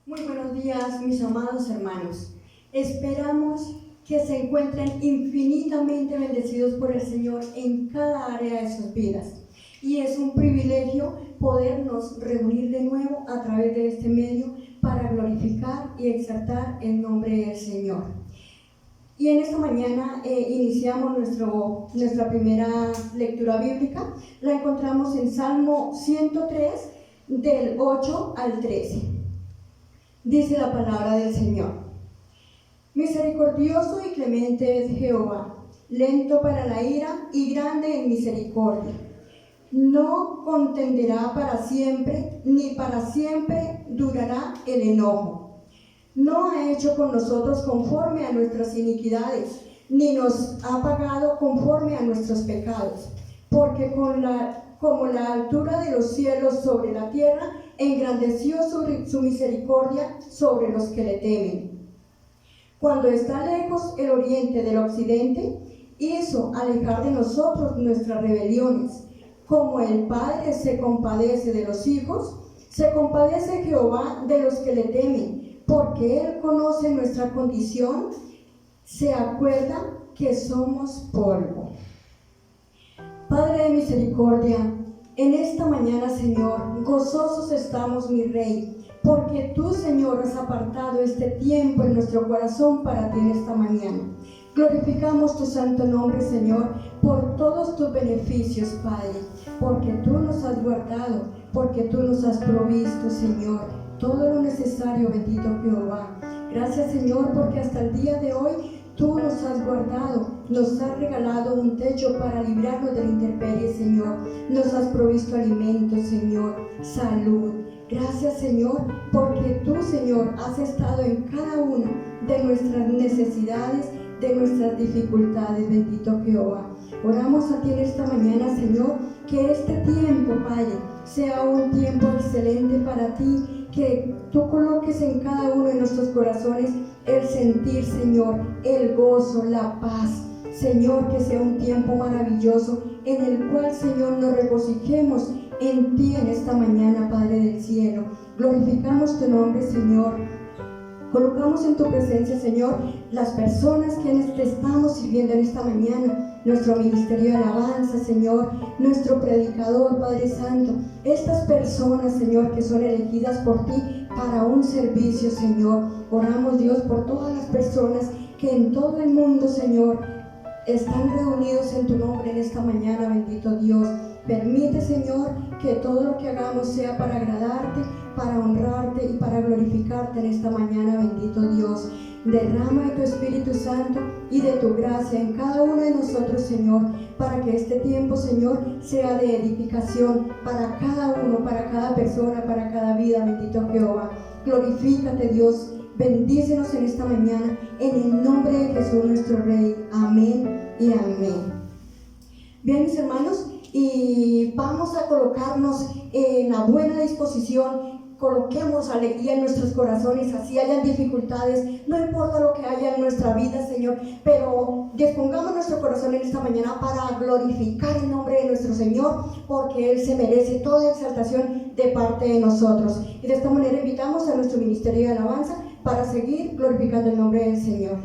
Muy buenos días, mis amados hermanos. Esperamos que se encuentren infinitamente bendecidos por el Señor en cada área de sus vidas. Y es un privilegio podernos reunir de nuevo a través de este medio para glorificar y exaltar el nombre del Señor. Y en esta mañana iniciamos nuestra primera lectura bíblica. La encontramos en Salmo 103, del 8 al 13. Dice la palabra del Señor: misericordioso y clemente es Jehová, lento para la ira y grande en misericordia. No contenderá para siempre, ni para siempre durará el enojo. No ha hecho con nosotros conforme a nuestras iniquidades, ni nos ha pagado conforme a nuestros pecados. Porque como la altura de los cielos sobre la tierra, engrandeció su misericordia sobre los que le temen. Cuando está lejos el oriente del occidente, hizo alejar de nosotros nuestras rebeliones. Como el Padre se compadece de los hijos, se compadece Jehová de los que le temen, porque Él conoce nuestra condición, se acuerda que somos polvo. Padre de misericordia, en esta mañana, Señor, gozosos estamos, mi Rey, porque tú, Señor, has apartado este tiempo en nuestro corazón para ti en esta mañana. Glorificamos tu santo nombre, Señor, por todos tus beneficios, Padre, porque tú nos has guardado, porque tú nos has provisto, Señor, todo lo necesario, bendito Jehová. Gracias, Señor, porque hasta el día de hoy tú nos has guardado, nos has regalado un techo para librarnos de la intemperie, Señor. Nos has provisto alimentos, Señor, salud. Gracias, Señor, porque tú, Señor, has estado en cada una de nuestras necesidades, de nuestras dificultades, bendito Jehová. Oramos a ti en esta mañana, Señor, que este tiempo, Padre, sea un tiempo excelente para ti, que tú coloques en cada uno de nuestros corazones el sentir, Señor, el gozo, la paz. Señor, que sea un tiempo maravilloso en el cual, Señor, nos regocijemos en ti en esta mañana, Padre del cielo. Glorificamos tu nombre, Señor. Colocamos en tu presencia, Señor, las personas que te estamos sirviendo en esta mañana, nuestro ministerio de alabanza, Señor, nuestro predicador, Padre Santo, estas personas, Señor, que son elegidas por ti para un servicio, Señor. Oramos, Dios, por todas las personas que en todo el mundo, Señor, están reunidos en tu nombre en esta mañana, bendito Dios. Permite, Señor, que todo lo que hagamos sea para agradarte, para honrarte y para glorificarte en esta mañana, bendito Dios. Derrama de tu Espíritu Santo y de tu gracia en cada uno de nosotros, Señor, para que este tiempo, Señor, sea de edificación para cada uno, para cada persona, para cada vida, bendito Jehová. Glorifícate, Dios. Bendícenos en esta mañana, en el nombre de Jesús nuestro Rey. Amén y amén. Bien, mis hermanos, y vamos a colocarnos en la buena disposición. Coloquemos alegría en nuestros corazones, así hayan dificultades, no importa lo que haya en nuestra vida, Señor, pero dispongamos nuestro corazón en esta mañana para glorificar el nombre de nuestro Señor, porque Él se merece toda exaltación de parte de nosotros. Y de esta manera invitamos a nuestro ministerio de alabanza para seguir glorificando el nombre del Señor.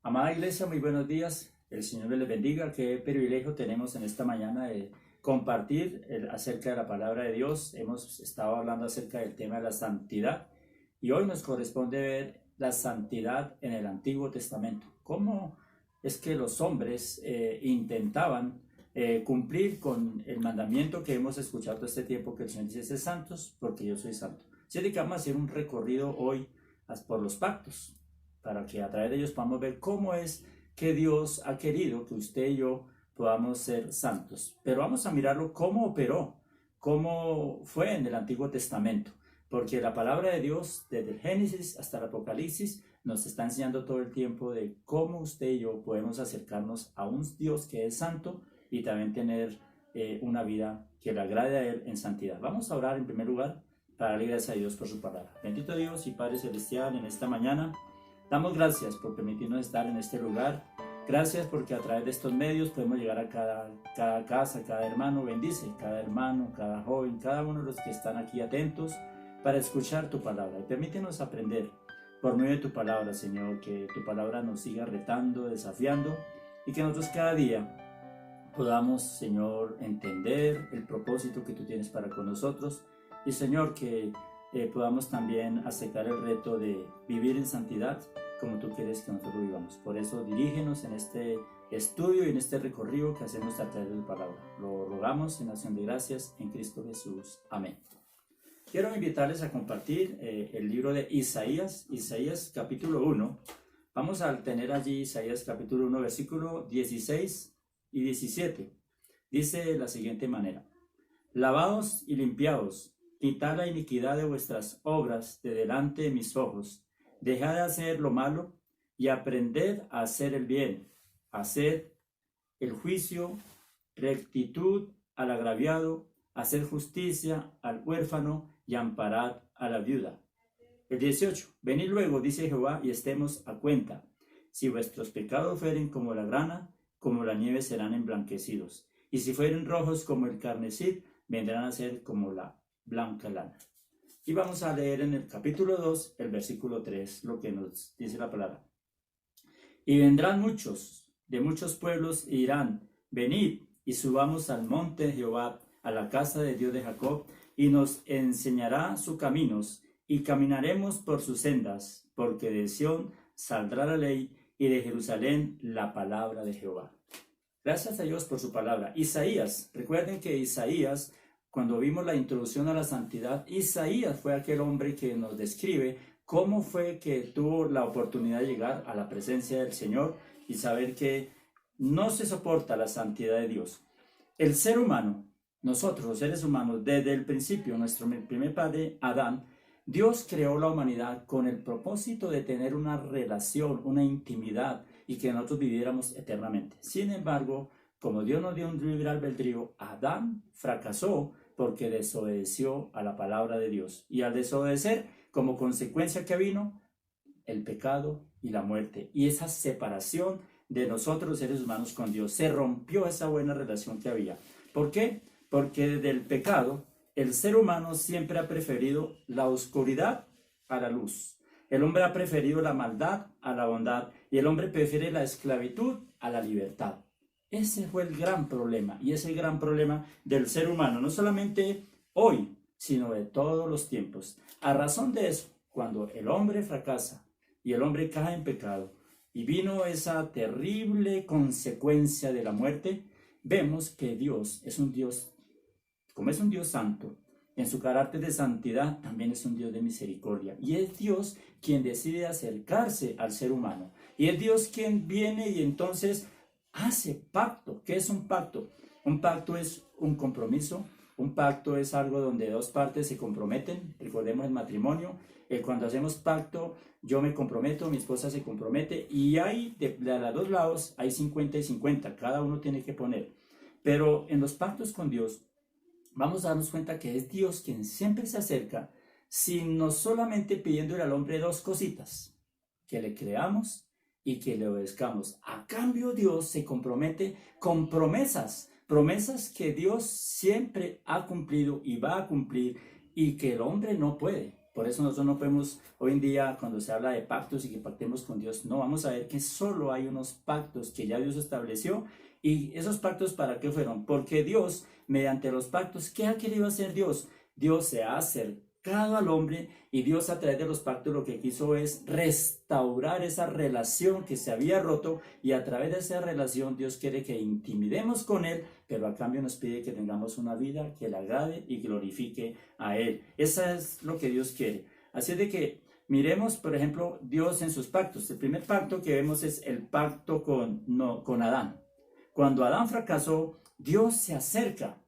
Amada iglesia, muy buenos días. El Señor les bendiga. Qué privilegio tenemos en esta mañana de compartir acerca de la palabra de Dios. Hemos estado hablando acerca del tema de la santidad y hoy nos corresponde ver la santidad en el Antiguo Testamento. ¿Cómo es que los hombres intentaban cumplir con el mandamiento que hemos escuchado todo este tiempo, que el Señor dice: sed santos porque yo soy santo? Así que vamos a hacer un recorrido hoy por los pactos, para que a través de ellos podamos ver cómo es que Dios ha querido que usted y yo podamos ser santos. Pero vamos a mirarlo cómo operó, cómo fue en el Antiguo Testamento, porque la palabra de Dios, desde el Génesis hasta el Apocalipsis, nos está enseñando todo el tiempo de cómo usted y yo podemos acercarnos a un Dios que es santo y también tener una vida que le agrade a Él en santidad. Vamos a orar en primer lugar para darle gracias a Dios por su palabra. Bendito Dios y Padre Celestial, en esta mañana damos gracias por permitirnos estar en este lugar. Gracias porque a través de estos medios podemos llegar a cada casa, cada hermano. Bendice cada hermano, cada joven, cada uno de los que están aquí atentos para escuchar tu palabra. Y permítenos aprender por medio de tu palabra, Señor, que tu palabra nos siga retando, desafiando, y que nosotros cada día podamos, Señor, entender el propósito que tú tienes para con nosotros. Y, Señor, que podamos también aceptar el reto de vivir en santidad como tú quieres que nosotros vivamos. Por eso dirígenos en este estudio y en este recorrido que hacemos a través de tu palabra. Lo rogamos en acción de gracias en Cristo Jesús. Amén. Quiero invitarles a compartir el libro de Isaías, Isaías capítulo 1. Vamos a tener allí Isaías capítulo 1, versículo 16 y 17. Dice de la siguiente manera: lavaos y limpiaos, quitad la iniquidad de vuestras obras de delante de mis ojos. Dejad de hacer lo malo y aprended a hacer el bien. Haced el juicio, rectitud al agraviado, haced justicia al huérfano y amparad a la viuda. El 18. Venid luego, dice Jehová, y estemos a cuenta. Si vuestros pecados fueren como la grana, como la nieve serán emblanquecidos. Y si fueren rojos como el carmesí, vendrán a ser como la blanca lana. Y vamos a leer en el capítulo 2, el versículo 3, lo que nos dice la palabra. Y vendrán muchos de muchos pueblos e dirán: venid y subamos al monte de Jehová, a la casa de Dios de Jacob, y nos enseñará sus caminos, y caminaremos por sus sendas, porque de Sión saldrá la ley, y de Jerusalén la palabra de Jehová. Gracias a Dios por su palabra. Isaías, recuerden que Isaías, cuando vimos la introducción a la santidad, Isaías fue aquel hombre que nos describe cómo fue que tuvo la oportunidad de llegar a la presencia del Señor y saber que no se soporta la santidad de Dios. El ser humano, nosotros los seres humanos, desde el principio, nuestro primer padre Adán, Dios creó la humanidad con el propósito de tener una relación, una intimidad, y que nosotros viviéramos eternamente. Sin embargo, como Dios nos dio un libre albedrío, Adán fracasó porque desobedeció a la palabra de Dios. Y al desobedecer, como consecuencia que vino, el pecado y la muerte. Y esa separación de nosotros los seres humanos con Dios. Se rompió esa buena relación que había. ¿Por qué? Porque desde el pecado, el ser humano siempre ha preferido la oscuridad a la luz. El hombre ha preferido la maldad a la bondad. Y el hombre prefiere la esclavitud a la libertad. Ese fue el gran problema, y es el gran problema del ser humano, no solamente hoy, sino de todos los tiempos. A razón de eso, cuando el hombre fracasa y el hombre cae en pecado, y vino esa terrible consecuencia de la muerte, vemos que Dios es un Dios como es un Dios santo, en su carácter de santidad, también es un Dios de misericordia. Y es Dios quien decide acercarse al ser humano. Y es Dios quien viene y entonces hace pacto. ¿Qué es un pacto? Un pacto es un compromiso. Un pacto es algo donde dos partes se comprometen. Recordemos el matrimonio. Cuando hacemos pacto, yo me comprometo, mi esposa se compromete. Y hay de los dos lados, hay 50 y 50. Cada uno tiene que poner. Pero en los pactos con Dios, vamos a darnos cuenta que es Dios quien siempre se acerca, sin no solamente pidiéndole al hombre dos cositas, que le creamos y que le obedezcamos. A cambio, Dios se compromete con promesas que Dios siempre ha cumplido y va a cumplir y que el hombre no puede. Por eso nosotros no podemos, hoy en día, cuando se habla de pactos y que pactemos con Dios, no, vamos a ver que solo hay unos pactos que ya Dios estableció. ¿Y esos pactos para qué fueron? Porque Dios, mediante los pactos, ¿qué ha querido hacer Dios? Dios se ha acercado al hombre y Dios a través de los pactos lo que quiso es restaurar esa relación que se había roto, y a través de esa relación Dios quiere que intimidemos con Él, pero a cambio nos pide que tengamos una vida que le agrade y glorifique a Él. Eso es lo que Dios quiere. Así es de que miremos, por ejemplo, Dios en sus pactos. El primer pacto que vemos es el pacto con Adán. Cuando Adán fracasó, Dios se acerca.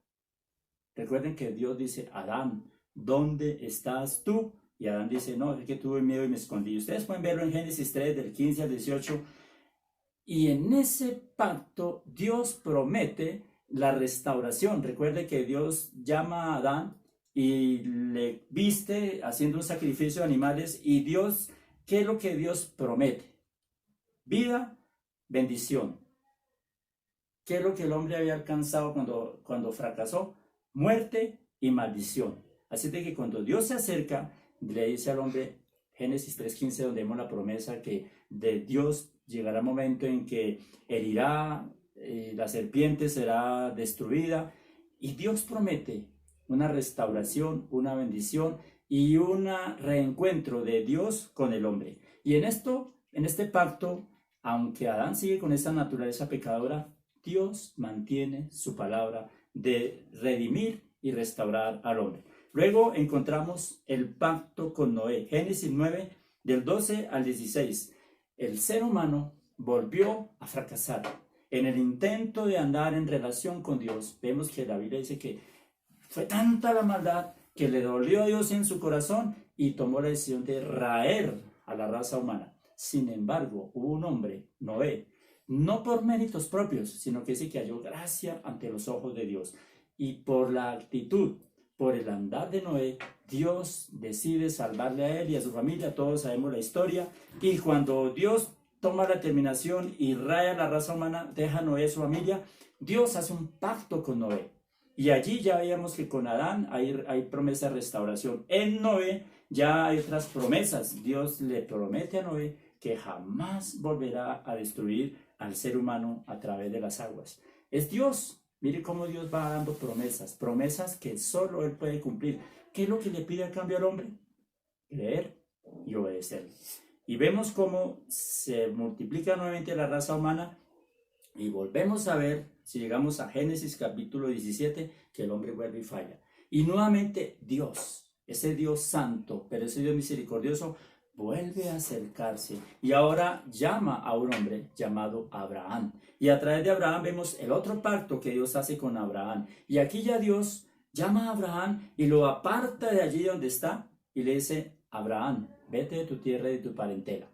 Recuerden que Dios dice: Adán, ¿dónde estás tú? Y Adán dice: no, es que tuve miedo y me escondí. Ustedes pueden verlo en Génesis 3, del 15 al 18. Y en ese pacto Dios promete la restauración. Recuerde que Dios llama a Adán y le viste haciendo un sacrificio de animales. Y Dios, ¿qué es lo que Dios promete? Vida, bendición. ¿Qué es lo que el hombre había alcanzado cuando fracasó? Muerte y maldición. Así de que cuando Dios se acerca, le dice al hombre, Génesis 3:15, donde vemos la promesa que de Dios llegará un momento en que herirá, la serpiente será destruida, y Dios promete una restauración, una bendición y un reencuentro de Dios con el hombre. Y en este pacto, aunque Adán sigue con esa naturaleza pecadora, Dios mantiene su palabra de redimir y restaurar al hombre. Luego encontramos el pacto con Noé. Génesis 9, del 12 al 16. El ser humano volvió a fracasar. En el intento de andar en relación con Dios, vemos que la Biblia dice que fue tanta la maldad que le dolió a Dios en su corazón y tomó la decisión de raer a la raza humana. Sin embargo, hubo un hombre, Noé, no por méritos propios, sino que sí que halló gracia ante los ojos de Dios. Y por la actitud, por el andar de Noé, Dios decide salvarle a él y a su familia. Todos sabemos la historia. Y cuando Dios toma la determinación y raya la raza humana, deja a Noé y a su familia, Dios hace un pacto con Noé. Y allí ya veíamos que con Adán hay promesa de restauración. En Noé ya hay otras promesas. Dios le promete a Noé que jamás volverá a destruir al ser humano a través de las aguas. Es Dios. Mire cómo Dios va dando promesas que solo Él puede cumplir. ¿Qué es lo que le pide a cambio al hombre? Creer y obedecer. Y vemos cómo se multiplica nuevamente la raza humana, y volvemos a ver, si llegamos a Génesis capítulo 17, que el hombre vuelve y falla. Y nuevamente Dios, ese Dios santo, pero ese Dios misericordioso, vuelve a acercarse y ahora llama a un hombre llamado Abraham. Y a través de Abraham vemos el otro pacto que Dios hace con Abraham. Y aquí ya Dios llama a Abraham y lo aparta de allí donde está y le dice: Abraham, vete de tu tierra y de tu parentela.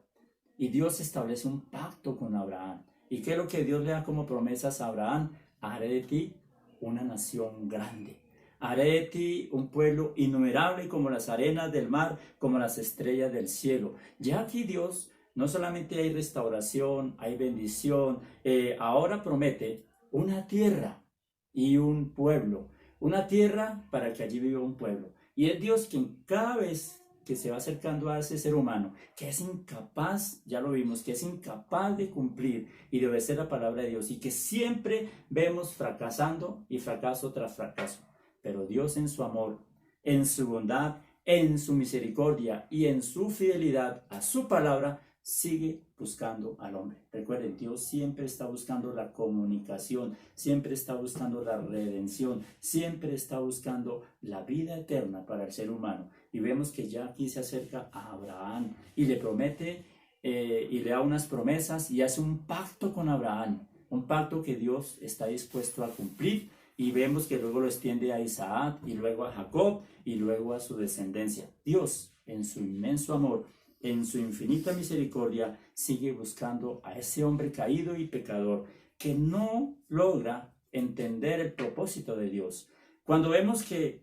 Y Dios establece un pacto con Abraham. ¿Y qué es lo que Dios le da como promesas a Abraham? Haré de ti una nación grande. Haré de ti un pueblo innumerable como las arenas del mar, como las estrellas del cielo. Ya aquí Dios, no solamente hay restauración, hay bendición, ahora promete una tierra y un pueblo. Una tierra para que allí viva un pueblo. Y es Dios quien cada vez que se va acercando a ese ser humano, que es incapaz, ya lo vimos, que es incapaz de cumplir y de obedecer la palabra de Dios, y que siempre vemos fracasando y fracaso tras fracaso. Pero Dios, en su amor, en su bondad, en su misericordia y en su fidelidad a su palabra, sigue buscando al hombre. Recuerden, Dios siempre está buscando la comunicación, siempre está buscando la redención, siempre está buscando la vida eterna para el ser humano. Y vemos que ya aquí se acerca a Abraham y le promete y le da unas promesas y hace un pacto con Abraham, un pacto que Dios está dispuesto a cumplir. Y vemos que luego lo extiende a Isaac y luego a Jacob y luego a su descendencia. Dios, en su inmenso amor, en su infinita misericordia, sigue buscando a ese hombre caído y pecador que no logra entender el propósito de Dios. Cuando vemos que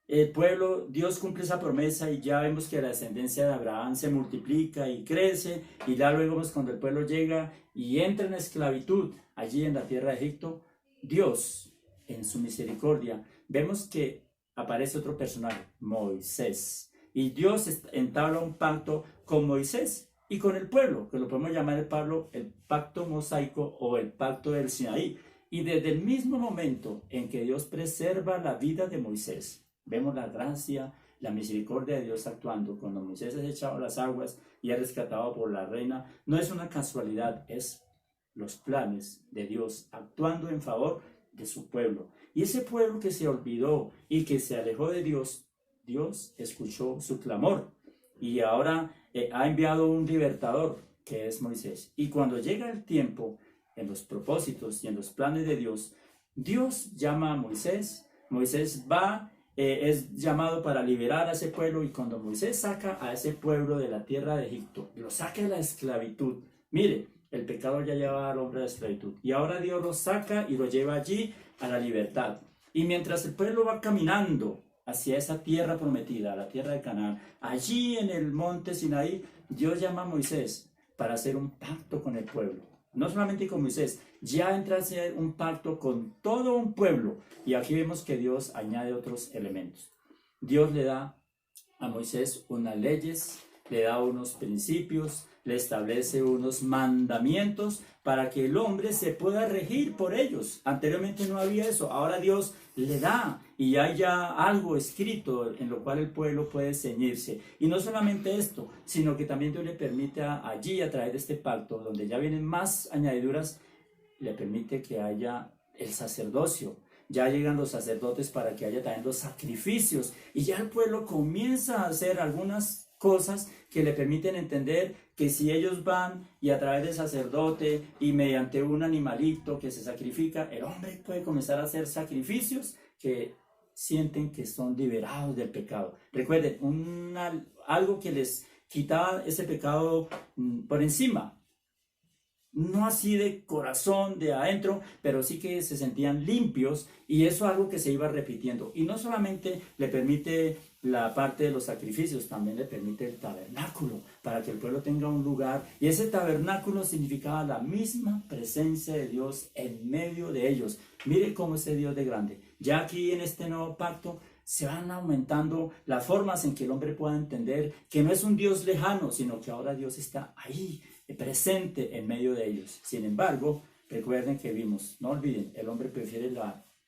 el pueblo, Dios cumple esa promesa y ya vemos que la descendencia de Abraham se multiplica y crece, y ya luego vemos cuando el pueblo llega y entra en esclavitud allí en la tierra de Egipto, Dios, en su misericordia, vemos que aparece otro personaje, Moisés. Y Dios entabla un pacto con Moisés y con el pueblo, que lo podemos llamar el pacto mosaico o el pacto del Sinaí. Y desde el mismo momento en que Dios preserva la vida de Moisés, vemos la gracia, la misericordia de Dios actuando. Cuando Moisés es echado a las aguas y es rescatado por la reina, no es una casualidad, es los planes de Dios actuando en favor de su pueblo. Y ese pueblo que se olvidó y que se alejó de Dios, Dios escuchó su clamor y ahora ha enviado un libertador que es Moisés. Y cuando llega el tiempo, en los propósitos y en los planes de Dios, Dios llama a Moisés. Moisés va, es llamado para liberar a ese pueblo, y cuando Moisés saca a ese pueblo de la tierra de Egipto, lo saca de la esclavitud. Mire, el pecado ya llevaba al hombre a la esclavitud y ahora Dios lo saca y lo lleva allí a la libertad. Y mientras el pueblo va caminando hacia esa tierra prometida, la tierra de Canaán, allí en el monte Sinaí, Dios llama a Moisés para hacer un pacto con el pueblo. No solamente con Moisés, ya entra a hacer un pacto con todo un pueblo. Y aquí vemos que Dios añade otros elementos. Dios le da a Moisés unas leyes, le da unos principios, le establece unos mandamientos para que el hombre se pueda regir por ellos. Anteriormente no había eso, ahora Dios le da y hay ya algo escrito en lo cual el pueblo puede ceñirse. Y no solamente esto, sino que también Dios le permite allí, a través de este pacto, donde ya vienen más añadiduras, le permite que haya el sacerdocio. Ya llegan los sacerdotes para que haya también los sacrificios, y ya el pueblo comienza a hacer algunas cosas que le permiten entender que si ellos van y a través del sacerdote y mediante un animalito que se sacrifica, el hombre puede comenzar a hacer sacrificios que sienten que son liberados del pecado. Recuerden, algo que les quitaba ese pecado por encima. No así de corazón, de adentro, pero sí que se sentían limpios, y eso es algo que se iba repitiendo. Y no solamente le permite la parte de los sacrificios, también le permite el tabernáculo, para que el pueblo tenga un lugar. Y ese tabernáculo significaba la misma presencia de Dios en medio de ellos. Mire cómo es Dios de grande. Ya aquí en este nuevo pacto se van aumentando las formas en que el hombre pueda entender que no es un Dios lejano, sino que ahora Dios está ahí, presente en medio de ellos. Sin embargo, recuerden que vimos, no olviden, el hombre prefiere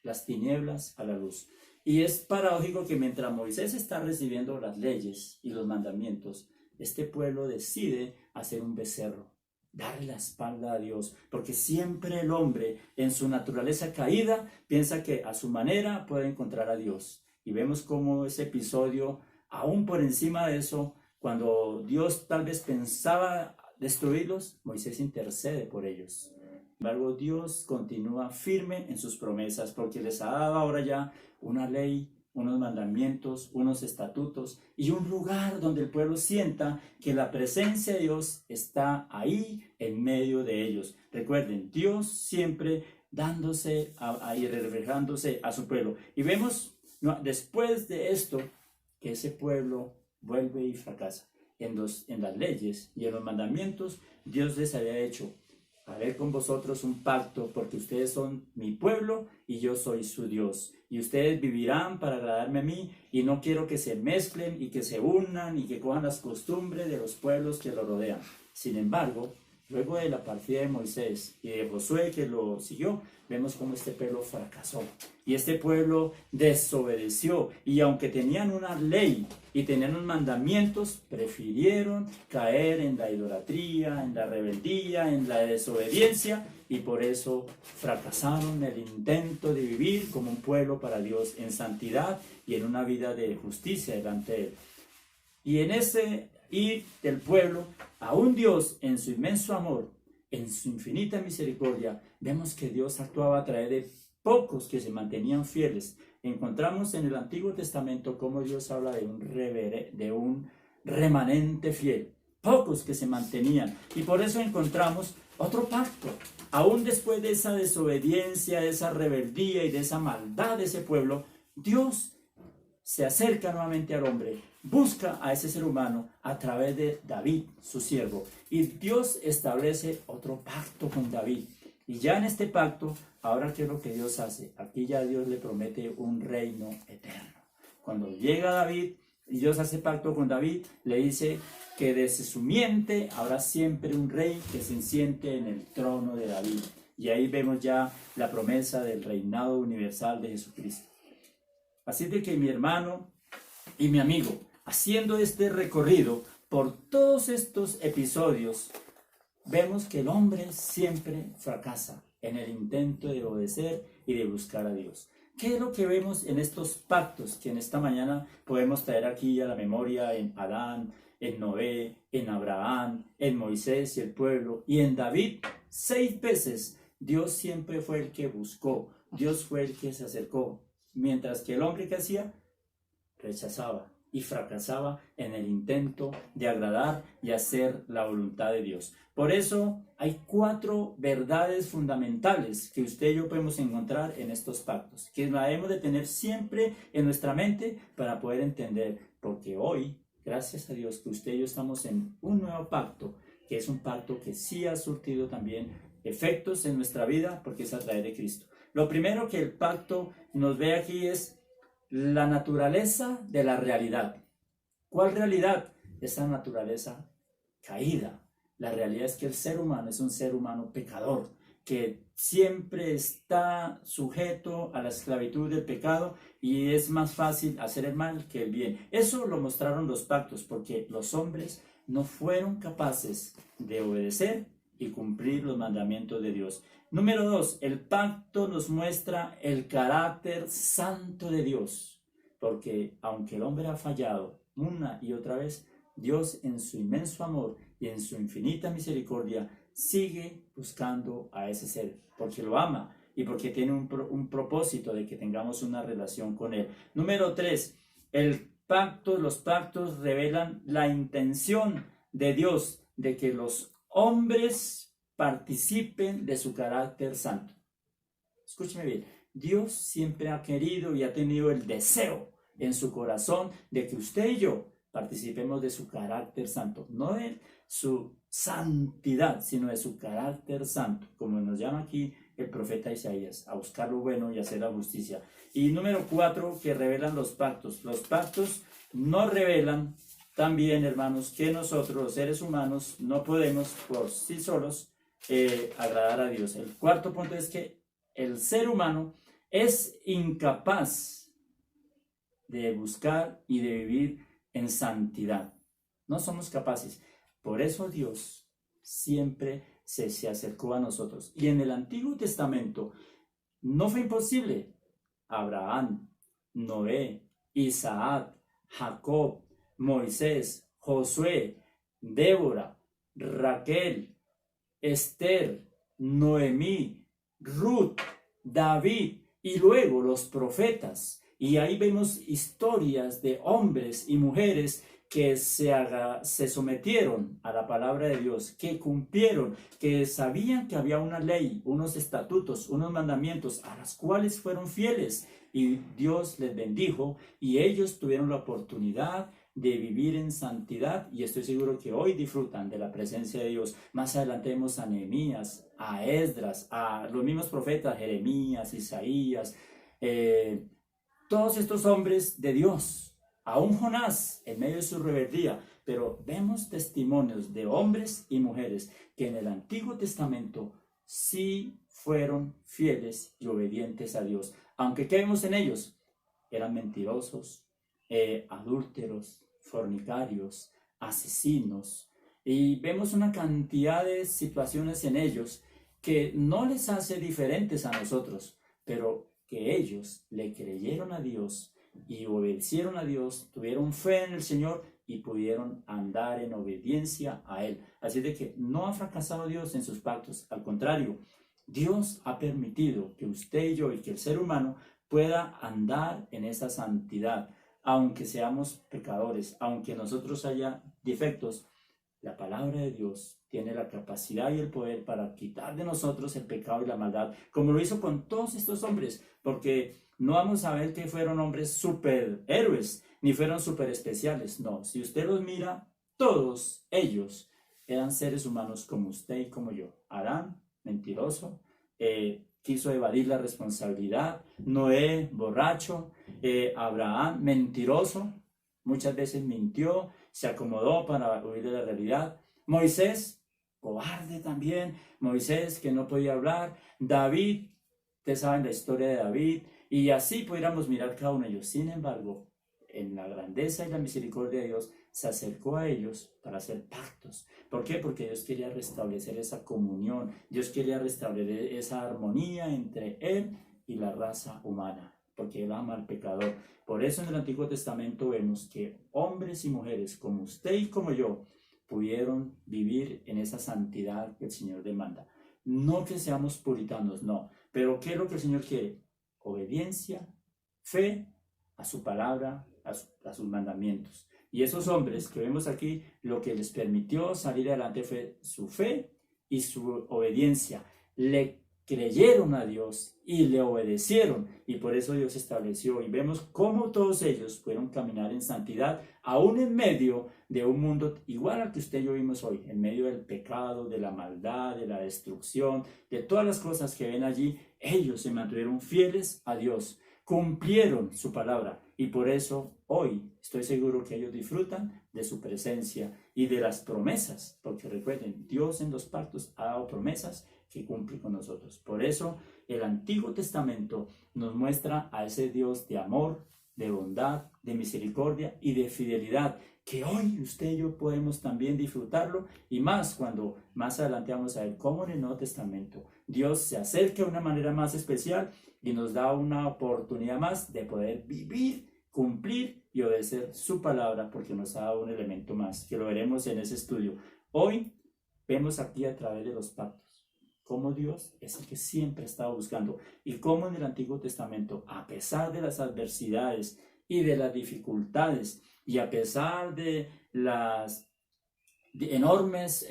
las tinieblas a la luz. Y es paradójico que mientras Moisés está recibiendo las leyes y los mandamientos, este pueblo decide hacer un becerro, darle la espalda a Dios, porque siempre el hombre en su naturaleza caída piensa que a su manera puede encontrar a Dios. Y vemos cómo ese episodio, aún por encima de eso, cuando Dios tal vez pensaba destruirlos, Moisés intercede por ellos. Sin embargo, Dios continúa firme en sus promesas, porque les ha dado ahora ya una ley, unos mandamientos, unos estatutos y un lugar donde el pueblo sienta que la presencia de Dios está ahí en medio de ellos. Recuerden, Dios siempre dándose y reflejándose a su pueblo. Y vemos después de esto que ese pueblo vuelve y fracasa. En las leyes y en los mandamientos, Dios les había hecho: haré con vosotros un pacto, porque ustedes son mi pueblo y yo soy su Dios. Y ustedes vivirán para agradarme a mí, y no quiero que se mezclen y que se unan y que cojan las costumbres de los pueblos que lo rodean. Sin embargo, luego de la partida de Moisés y de Josué que lo siguió, vemos cómo este pueblo fracasó y este pueblo desobedeció, y aunque tenían una ley y tenían unos mandamientos, prefirieron caer en la idolatría, en la rebeldía, en la desobediencia, y por eso fracasaron el intento de vivir como un pueblo para Dios en santidad y en una vida de justicia delante de Él. Y en ese ir del pueblo, aún Dios en su inmenso amor, en su infinita misericordia, vemos que Dios actuaba a través de pocos que se mantenían fieles. Encontramos en el Antiguo Testamento cómo Dios habla de un remanente fiel, pocos que se mantenían, y por eso encontramos otro pacto. Aún después de esa desobediencia, de esa rebeldía y de esa maldad de ese pueblo, Dios se acerca nuevamente al hombre, busca a ese ser humano a través de David, su siervo, y Dios establece otro pacto con David. Y ya en este pacto, ahora ¿qué es lo que Dios hace? Aquí ya Dios le promete un reino eterno. Cuando llega David y Dios hace pacto con David, le dice que desde su miente habrá siempre un rey que se siente en el trono de David. Y ahí vemos ya la promesa del reinado universal de Jesucristo. Así de que mi hermano y mi amigo, haciendo este recorrido por todos estos episodios, vemos que el hombre siempre fracasa en el intento de obedecer y de buscar a Dios. ¿Qué es lo que vemos en estos pactos que en esta mañana podemos traer aquí a la memoria en Adán, en Noé, en Abraham, en Moisés y el pueblo, y en David? 6 veces Dios siempre fue el que buscó, Dios fue el que se acercó, mientras que el hombre que hacía rechazaba y fracasaba en el intento de agradar y hacer la voluntad de Dios. Por eso hay 4 verdades fundamentales que usted y yo podemos encontrar en estos pactos, que la debemos de tener siempre en nuestra mente para poder entender, porque hoy, gracias a Dios, que usted y yo estamos en un nuevo pacto, que es un pacto que sí ha surtido también efectos en nuestra vida, porque es a través de Cristo. Lo primero que el pacto nos ve aquí es la naturaleza de la realidad. ¿Cuál realidad? Esa naturaleza caída. La realidad es que el ser humano es un ser humano pecador, que siempre está sujeto a la esclavitud del pecado, y es más fácil hacer el mal que el bien. Eso lo mostraron los pactos, porque los hombres no fueron capaces de obedecer y cumplir los mandamientos de Dios. Número 2, el pacto nos muestra el carácter santo de Dios, porque aunque el hombre ha fallado una y otra vez, Dios en su inmenso amor y en su infinita misericordia sigue buscando a ese ser, porque lo ama y porque tiene un propósito de que tengamos una relación con Él. Número 3, los pactos revelan la intención de Dios de que los hombres participen de su carácter santo. Escúcheme bien, Dios siempre ha querido y ha tenido el deseo en su corazón de que usted y yo participemos de su carácter santo, no de su santidad, sino de su carácter santo, como nos llama aquí el profeta Isaías, a buscar lo bueno y hacer la justicia. Y número 4, que revelan los pactos. Los pactos nos revelan también, hermanos, que nosotros, los seres humanos, no podemos por sí solos agradar a Dios. El 4 punto es que el ser humano es incapaz de buscar y de vivir en santidad. No somos capaces. Por eso Dios siempre se acercó a nosotros. Y en el Antiguo Testamento no fue imposible. Abraham, Noé, Isaac, Jacob, Moisés, Josué, Débora, Raquel, Esther, Noemí, Ruth, David y luego los profetas. Y ahí vemos historias de hombres y mujeres que se sometieron a la palabra de Dios, que cumplieron, que sabían que había una ley, unos estatutos, unos mandamientos a los cuales fueron fieles, y Dios les bendijo y ellos tuvieron la oportunidad de vivir en santidad, y estoy seguro que hoy disfrutan de la presencia de Dios. Más adelante vemos a Nehemías, a Esdras, a los mismos profetas, Jeremías, Isaías, todos estos hombres de Dios, aún Jonás en medio de su rebeldía, pero vemos testimonios de hombres y mujeres que en el Antiguo Testamento sí fueron fieles y obedientes a Dios. Aunque, ¿qué vemos en ellos? Eran mentirosos, adúlteros, fornicarios, asesinos. Y vemos una cantidad de situaciones en ellos que no les hace diferentes a nosotros, pero que ellos le creyeron a Dios y obedecieron a Dios, tuvieron fe en el Señor y pudieron andar en obediencia a Él. Así de que no ha fracasado Dios en sus pactos, al contrario, Dios ha permitido que usted y yo y que el ser humano pueda andar en esa santidad, aunque seamos pecadores, aunque nosotros haya defectos. La palabra de Dios tiene la capacidad y el poder para quitar de nosotros el pecado y la maldad, como lo hizo con todos estos hombres, porque no vamos a ver que fueron hombres superhéroes, ni fueron super especiales. No, si usted los mira, todos ellos eran seres humanos como usted y como yo. Adán, mentiroso, quiso evadir la responsabilidad. Noé, borracho. Abraham, mentiroso, muchas veces mintió, se acomodó para huir de la realidad. Moisés, cobarde también. Moisés, que no podía hablar. David, ustedes saben la historia de David. Y así pudiéramos mirar cada uno de ellos. Sin embargo, en la grandeza y la misericordia de Dios, se acercó a ellos para hacer pactos. ¿Por qué? Porque Dios quería restablecer esa comunión. Dios quería restablecer esa armonía entre Él y la raza humana, porque Él ama al pecador. Por eso en el Antiguo Testamento vemos que hombres y mujeres como usted y como yo pudieron vivir en esa santidad que el Señor demanda. No que seamos puritanos, no. Pero ¿qué es lo que el Señor quiere? Obediencia, fe a su palabra, a sus mandamientos. Y esos hombres que vemos aquí, lo que les permitió salir adelante fue su fe y su obediencia. Le creyeron a Dios y le obedecieron, y por eso Dios estableció, y vemos cómo todos ellos pudieron caminar en santidad, aún en medio de un mundo igual al que usted y yo vimos hoy, en medio del pecado, de la maldad, de la destrucción, de todas las cosas que ven allí. Ellos se mantuvieron fieles a Dios, cumplieron su palabra, y por eso hoy estoy seguro que ellos disfrutan de su presencia y de las promesas, porque recuerden, Dios en los pactos ha dado promesas que cumple con nosotros. Por eso el Antiguo Testamento nos muestra a ese Dios de amor, de bondad, de misericordia y de fidelidad, que hoy usted y yo podemos también disfrutarlo, y más cuando más adelante vamos a ver cómo en el Nuevo Testamento Dios se acerca de una manera más especial y nos da una oportunidad más de poder vivir, cumplir y obedecer su palabra, porque nos ha dado un elemento más, que lo veremos en ese estudio. Hoy vemos aquí a través de los pactos cómo Dios es el que siempre ha estado buscando, y cómo en el Antiguo Testamento, a pesar de las adversidades y de las dificultades, y a pesar de las enormes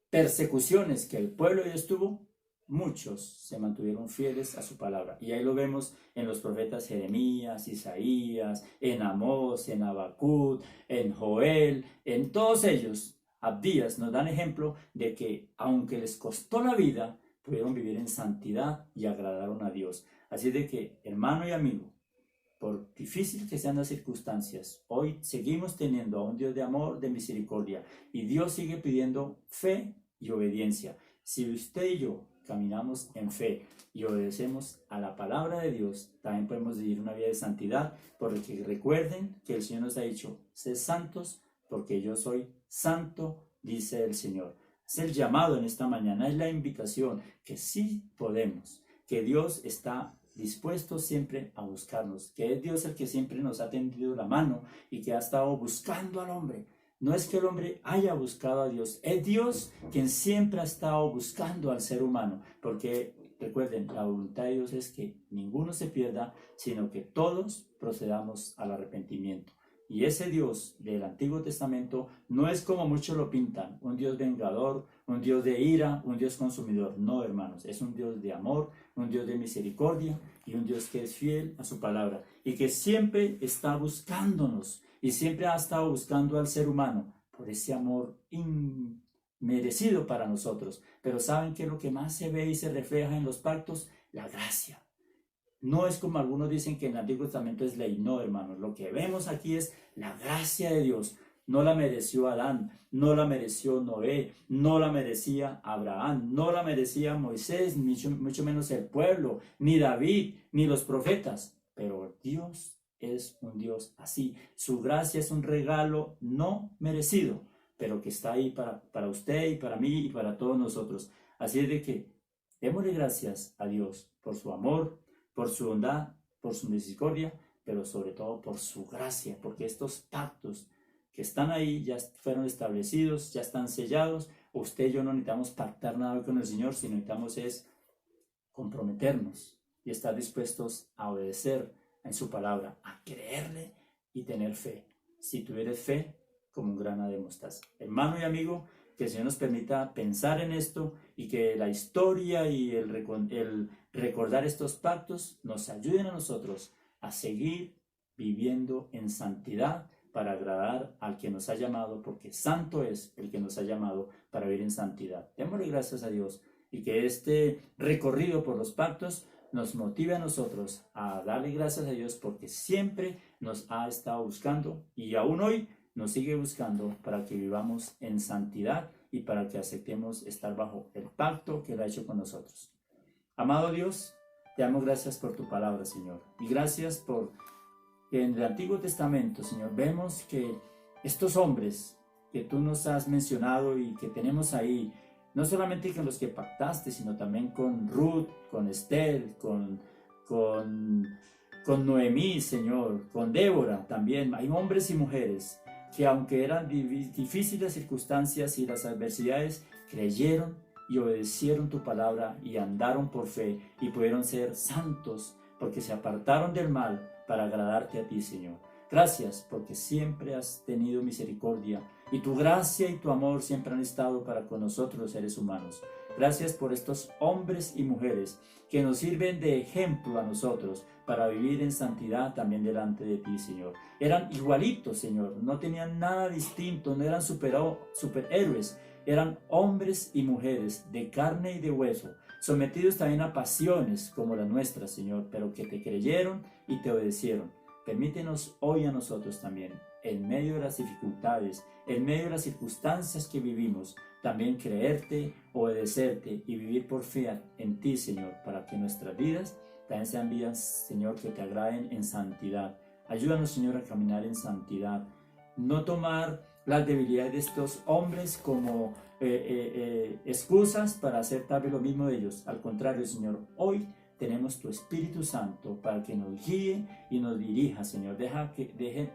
persecuciones que el pueblo de Dios tuvo, muchos se mantuvieron fieles a su palabra. Y ahí lo vemos en los profetas Jeremías, Isaías, en Amós, en Habacuc, en Joel, en todos ellos. Abdías nos dan ejemplo de que aunque les costó la vida, pudieron vivir en santidad y agradaron a Dios. Así de que, hermano y amigo, por difícil que sean las circunstancias, hoy seguimos teniendo a un Dios de amor, de misericordia, y Dios sigue pidiendo fe y obediencia. Si usted y yo caminamos en fe y obedecemos a la palabra de Dios, también podemos vivir una vida de santidad, porque recuerden que el Señor nos ha dicho: sed santos porque yo soy santo, dice el Señor. Es el llamado en esta mañana, es la invitación que sí podemos, que Dios está dispuesto siempre a buscarnos, que es Dios el que siempre nos ha tendido la mano y que ha estado buscando al hombre. No es que el hombre haya buscado a Dios, es Dios quien siempre ha estado buscando al ser humano, porque recuerden, la voluntad de Dios es que ninguno se pierda, sino que todos procedamos al arrepentimiento. Y ese Dios del Antiguo Testamento no es como muchos lo pintan, un Dios vengador, un Dios de ira, un Dios consumidor. No, hermanos, es un Dios de amor, un Dios de misericordia y un Dios que es fiel a su palabra y que siempre está buscándonos y siempre ha estado buscando al ser humano por ese amor inmerecido para nosotros. Pero ¿saben qué es lo que más se ve y se refleja en los pactos? La gracia. No es como algunos dicen que en el Antiguo Testamento es ley. No, hermanos, lo que vemos aquí es la gracia de Dios. no la mereció Adán, no la mereció Noé, no la merecía Abraham, no la merecía Moisés, mucho menos el pueblo, ni David, ni los profetas. Pero Dios es un Dios así. Su gracia es un regalo no merecido, pero que está ahí para usted y para mí y para todos nosotros. Así es de que démosle gracias a Dios por su amor, por su bondad, por su misericordia, pero sobre todo por su gracia, porque estos pactos que están ahí ya fueron establecidos, ya están sellados. Usted y yo no necesitamos pactar nada con el Señor, sino necesitamos es comprometernos y estar dispuestos a obedecer en su palabra, a creerle y tener fe. Si tuvieres fe, como un grano de mostaza. Hermano y amigo, que el Señor nos permita pensar en esto y que la historia y el recordar estos pactos nos ayuden a nosotros a seguir viviendo en santidad para agradar al que nos ha llamado, porque santo es el que nos ha llamado para vivir en santidad. Démosle gracias a Dios y que este recorrido por los pactos nos motive a nosotros a darle gracias a Dios porque siempre nos ha estado buscando y aún hoy nos sigue buscando para que vivamos en santidad y para que aceptemos estar bajo el pacto que Él ha hecho con nosotros. Amado Dios, te damos gracias por tu palabra, Señor, y gracias por que en el Antiguo Testamento, Señor, vemos que estos hombres que tú nos has mencionado y que tenemos ahí, no solamente con los que pactaste, sino también con Ruth, con Esther, con Noemí, Señor, con Débora también. Hay hombres y mujeres que aunque eran difíciles circunstancias y las adversidades, creyeron y obedecieron tu palabra y andaron por fe y pudieron ser santos porque se apartaron del mal para agradarte a ti, Señor. Gracias porque siempre has tenido misericordia y tu gracia y tu amor siempre han estado para con nosotros los seres humanos. Gracias por estos hombres y mujeres que nos sirven de ejemplo a nosotros para vivir en santidad también delante de ti, Señor. Eran igualitos, Señor, no tenían nada distinto, no eran superhéroes, eran hombres y mujeres de carne y de hueso, sometidos también a pasiones como las nuestras, Señor, pero que te creyeron y te obedecieron. Permítenos hoy a nosotros también, en medio de las dificultades, en medio de las circunstancias que vivimos, también creerte, obedecerte y vivir por fe en ti, Señor, para que nuestras vidas también sean vidas, Señor, que te agraden en santidad. Ayúdanos, Señor, a caminar en santidad. No tomar las debilidades de estos hombres como excusas para hacer tal vez lo mismo de ellos. Al contrario, Señor, hoy tenemos tu Espíritu Santo para que nos guíe y nos dirija, Señor.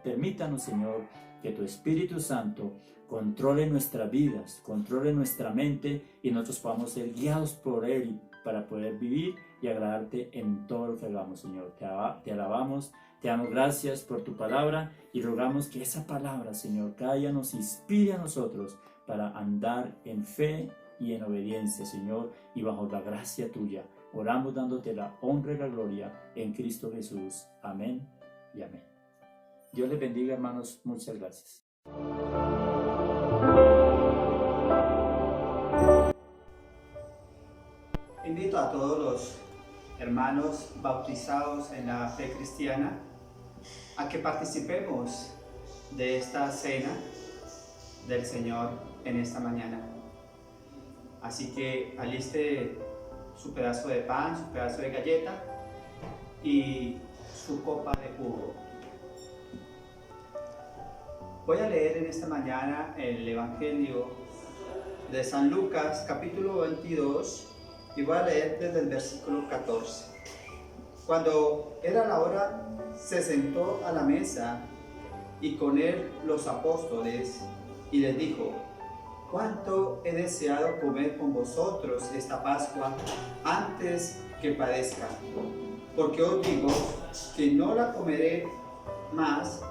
Permítanos, Señor, que tu Espíritu Santo controle nuestras vidas, controle nuestra mente y nosotros podamos ser guiados por Él para poder vivir y agradarte en todo lo que hagamos, Señor. Te alabamos, te damos gracias por tu palabra y rogamos que esa palabra, Señor, cada día nos inspire a nosotros para andar en fe y en obediencia, Señor, y bajo la gracia tuya. Oramos dándote la honra y la gloria en Cristo Jesús. Amén y amén. Dios les bendiga, hermanos. Muchas gracias. Invito a todos los hermanos bautizados en la fe cristiana a que participemos de esta cena del Señor en esta mañana. Así que aliste su pedazo de pan, su pedazo de galleta y su copa de jugo. Voy a leer en esta mañana el Evangelio de San Lucas, capítulo 22, y voy a leer desde el versículo 14. Cuando era la hora, se sentó a la mesa y con él los apóstoles y les dijo: cuánto he deseado comer con vosotros esta Pascua antes que padezca, porque os digo que no la comeré más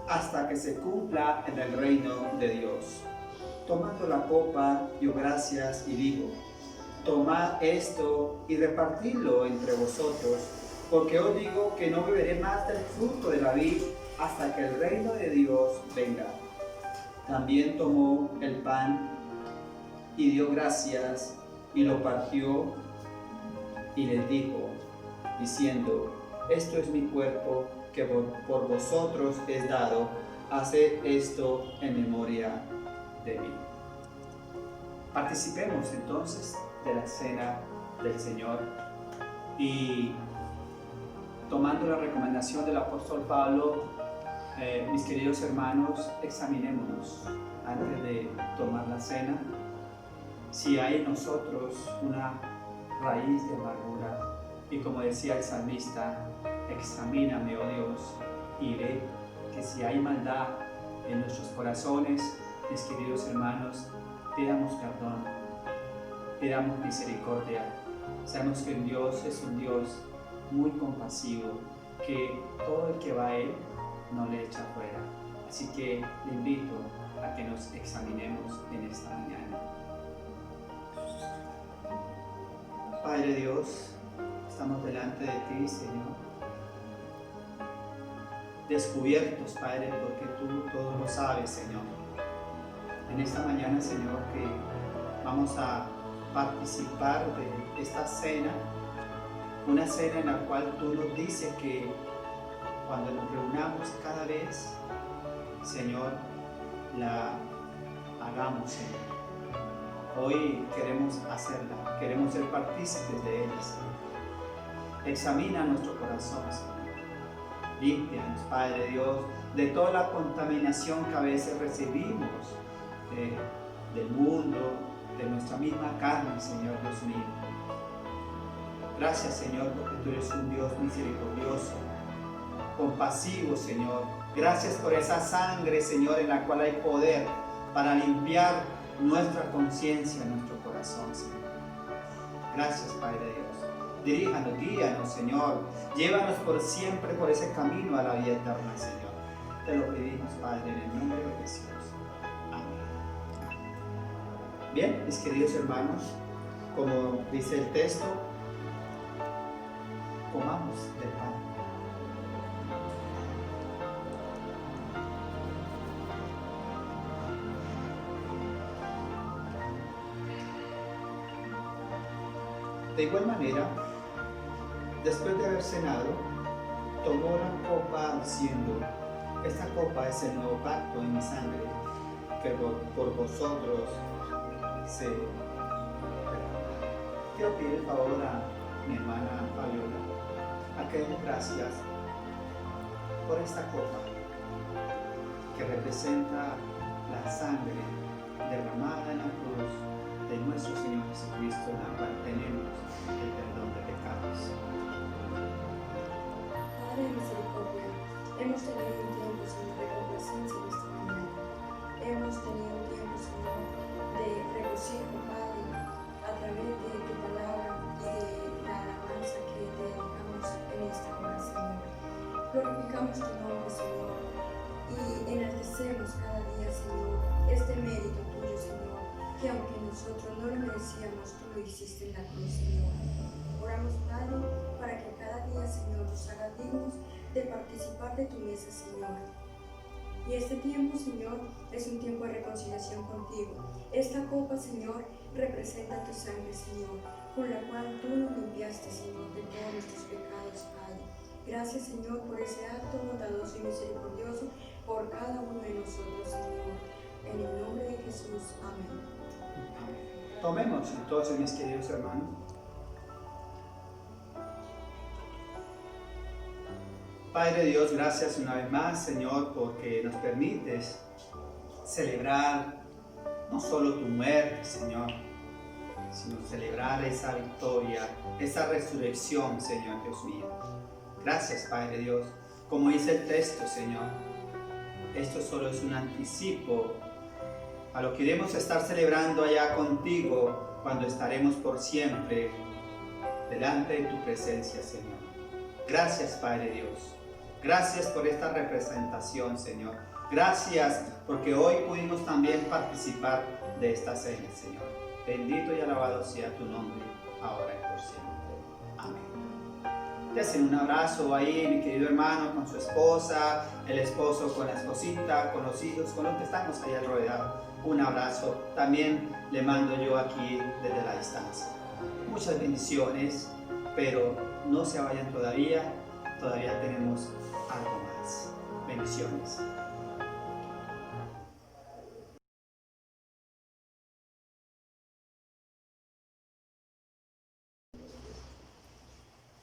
hasta que se cumpla en el reino de Dios. Tomando la copa, dio gracias y dijo: tomad esto y repartidlo entre vosotros, porque os digo que no beberé más del fruto de la vid hasta que el reino de Dios venga. También tomó el pan y dio gracias y lo partió y les dijo, diciendo: esto es mi cuerpo que por vosotros es dado, haced esto en memoria de mí. Participemos entonces de la cena del Señor y tomando la recomendación del apóstol Pablo, mis queridos hermanos, examinémonos antes de tomar la cena si hay en nosotros una raíz de amargura. Y como decía el salmista, examíname, oh Dios, y ve que si hay maldad en nuestros corazones, mis queridos hermanos, pidamos perdón, pidamos misericordia. Sabemos que Dios es un Dios muy compasivo, que todo el que va a Él no le echa fuera. Así que le invito a que nos examinemos en esta mañana. Padre Dios, estamos delante de ti, Señor, descubiertos, Padre, porque tú todo lo sabes, Señor. En esta mañana, Señor, que vamos a participar de esta cena, una cena en la cual tú nos dices que cuando nos reunamos cada vez, Señor, la hagamos, Señor. Hoy queremos hacerla, queremos ser partícipes de ella, Señor. Examina nuestro corazón, Señor. Límpianos, Padre Dios, de toda la contaminación que a veces recibimos del mundo, de nuestra misma carne, Señor Dios mío. Gracias, Señor, porque tú eres un Dios misericordioso, compasivo, Señor. Gracias por esa sangre, Señor, en la cual hay poder para limpiar nuestra conciencia, nuestro corazón, Señor. Gracias, Padre Dios. Diríjanos, guíanos, Señor. Llévanos por siempre por ese camino a la vida eterna, Señor. Te lo pedimos, Padre, en el nombre de Jesús. Amén. Bien, mis queridos hermanos, como dice el texto, comamos del pan. De igual manera, después de haber cenado, tomó la copa diciendo: esta copa es el nuevo pacto en mi sangre, que por vosotros se derrama. Quiero pedir el favor a mi hermana Fabiola a que demos gracias por esta copa que representa la sangre derramada en la cruz de nuestro Señor Jesucristo, en la cual tenemos el perdón de pecados. Padre de misericordia, hemos tenido un tiempo, Señor, de complacencia en esta mañana. Hemos tenido un tiempo, Señor, de regocijo, Padre, a través de tu palabra y de la alabanza que te dedicamos en esta hora, Señor. Glorificamos tu nombre, Señor, y enaltecemos cada día, Señor, este mérito tuyo, Señor, que aunque nosotros no lo merecíamos, tú lo hiciste en la cruz, Señor. Oramos, Padre, para que cada día, Señor, nos haga dignos de participar de tu mesa, Señor. Y este tiempo, Señor, es un tiempo de reconciliación contigo. Esta copa, Señor, representa tu sangre, Señor, con la cual tú nos limpiaste, Señor, de todos nuestros pecados, Padre. Gracias, Señor, por ese acto bondadoso y misericordioso por cada uno de nosotros, Señor. En el nombre de Jesús. Amén. Tomemos entonces, mis queridos hermanos. Padre Dios, gracias una vez más, Señor, porque nos permites celebrar no solo tu muerte, Señor, sino celebrar esa victoria, esa resurrección, Señor Dios mío. Gracias, Padre Dios. Como dice el texto, Señor, esto solo es un anticipo a lo que iremos a estar celebrando allá contigo cuando estaremos por siempre delante de tu presencia, Señor. Gracias, Padre Dios. Gracias por esta representación, Señor. Gracias porque hoy pudimos también participar de esta cena, Señor. Bendito y alabado sea tu nombre, ahora y por siempre. Amén. Desen un abrazo ahí, mi querido hermano, con su esposa, el esposo con la esposita, con los hijos, con los que estamos ahí alrededor. Un abrazo. También le mando yo aquí desde la distancia. Muchas bendiciones, pero no se vayan todavía tenemos algo más. Bendiciones.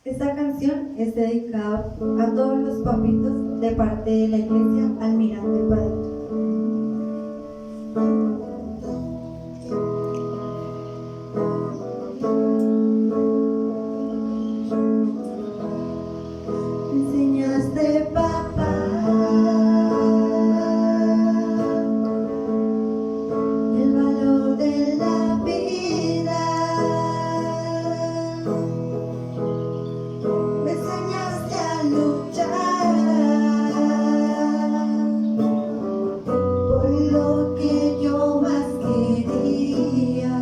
Esta canción es dedicada a todos los papitos de parte de la iglesia Almirante Padilla. Enseñaste, papá, el valor de la vida. Me enseñaste a luchar por lo que yo más quería.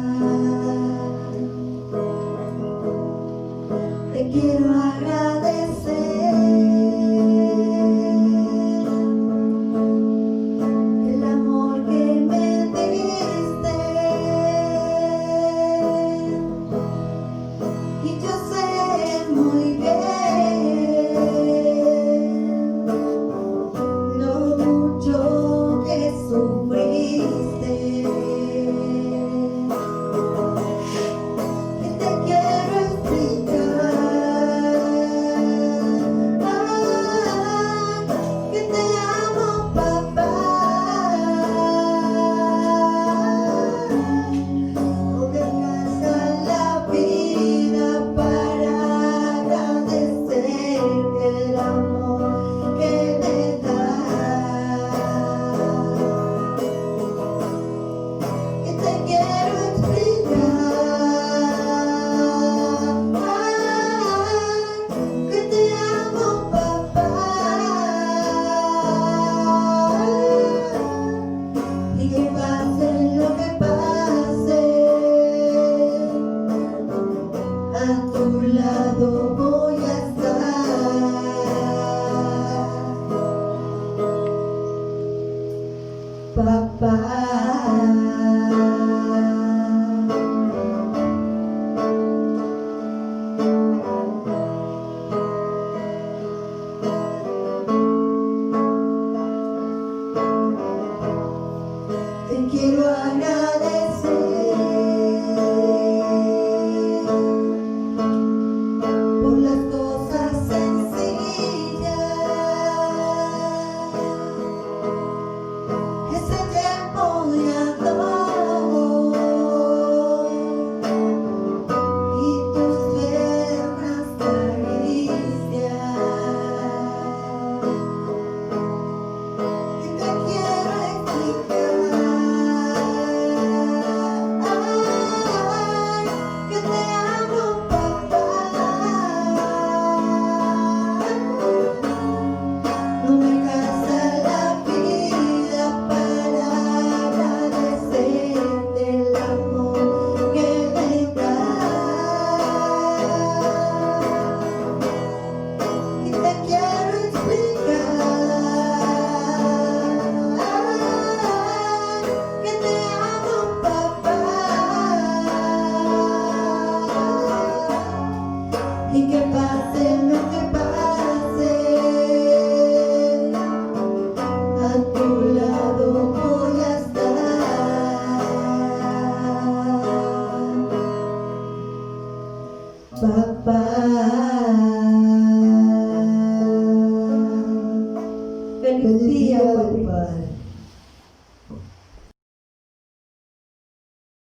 Te quiero agradecer el amor que me diste, y yo sé muy bien lo mucho que sufriste, y te quiero explicar que te amo, papá. No me alcanza la vida para agradecer el amor que me das, y te quiero explicar que te amo, papá, y que pase lo que pase, a tu lado voy a estar, papá. Te quiero agradecer por las cosas sencillas, ese tiempo de amor y tus tiernas caricias. Y te quiero explicar que te amo, papá. No me alcanza la vida para agradecerte el amor que me das, y te quiero explicar que te amo, papá, y que pase lo que pase, a tu lado voy a estar, papá. Feliz día, papá.